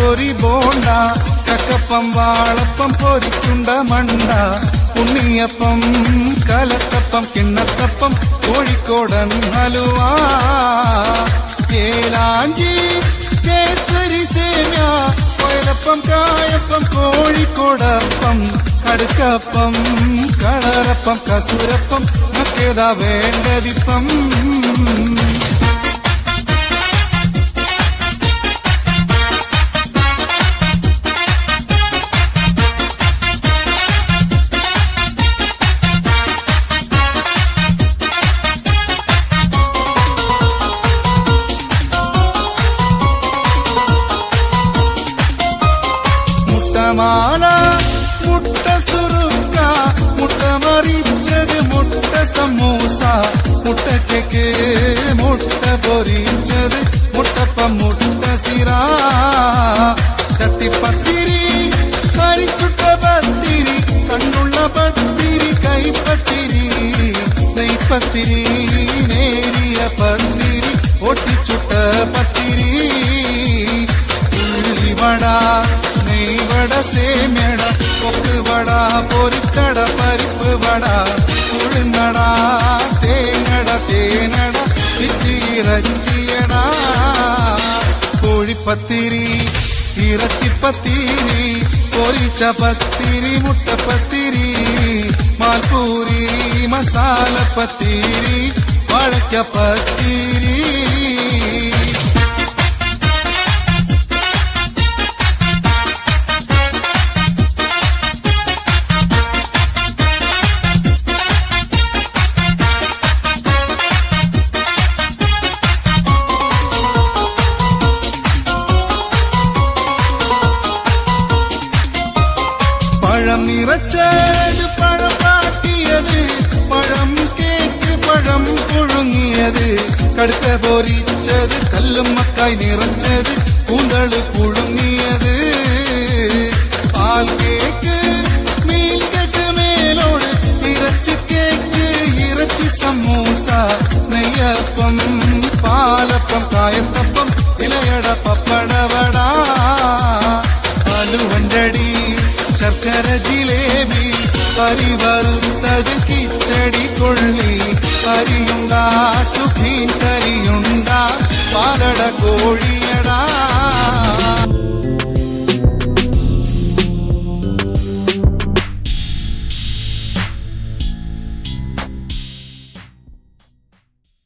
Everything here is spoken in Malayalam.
പഴംപൊരി ബോണ്ട കക്കപ്പം വാളപ്പം പൊരിച്ചുണ്ട മണ്ട ഉണ്ണിയപ്പം കലത്തപ്പം കിണ്ണത്തപ്പം കോഴിക്കോടൻ ഹലുവ ഏലാഞ്ചി കേസരി സേമ്യ കൊയലപ്പം കായപ്പം കോഴിക്കോടപ്പം കടുക്കപ്പം കളറപ്പം കസൂരപ്പം നമുക്കേതാ വേണ്ടതിപ്പം മാല മുട്ട സുറുക്ക മുട്ട മറിച്ചത് മുട്ട സമൂസ മുട്ട കേക്ക് മുട്ട പൊരിച്ചത് മുട്ടപ്പം മുട്ട സിറ ചട്ടിപ്പത്തിരി കരിച്ചുട്ട പത്തിരി കണ്ണുള്ള പത്തിരി കൈപ്പത്തിരി നെയ്പത്തിരി നേരിയ പത്തിരി ഒട്ടിച്ചുട്ട പത്തിരി ഉള്ളിവട നെയ്വട സേമ്യട കൊക്കുവട പൊരിച്ചട പരിപ്പ് വട ഉഴുന്നട തേങ്ങട തേനട ഇറച്ചിയട കോഴിപ്പത്തിരി ഇറച്ചിപ്പത്തിരി പൊരിച്ച പത്തിരി മുട്ടപ്പത്തിരി മാൽപൂരി മസാലപ്പത്തിരി വാഴക്കപ്പത്തിരി പഴം നിറച്ചത് പഴം പാട്ടിയത് പഴം കേക്ക് പഴം പുഴുങ്ങിയത് കടുക്ക പൊരിച്ചത് കല്ലും മക്കായി നിറച്ചത് കൂന്തള് പുഴുങ്ങിയത് പാൽ കേക്ക് മീൻ കേക്ക് മേലോട് ഇറച്ചി കേക്ക് ഇറച്ചി സമൂസ നെയ്യപ്പം പാലപ്പം കായത്തപ്പം ഇലയട പപ്പടവട അലുവണ്ടടി ശർക്കര ജിലേബി പരിവറുത്തത് കിച്ചടി കൊള്ളി കരിയുണ്ട സുഖീൻ കരിയുണ്ട പാലട കോഴി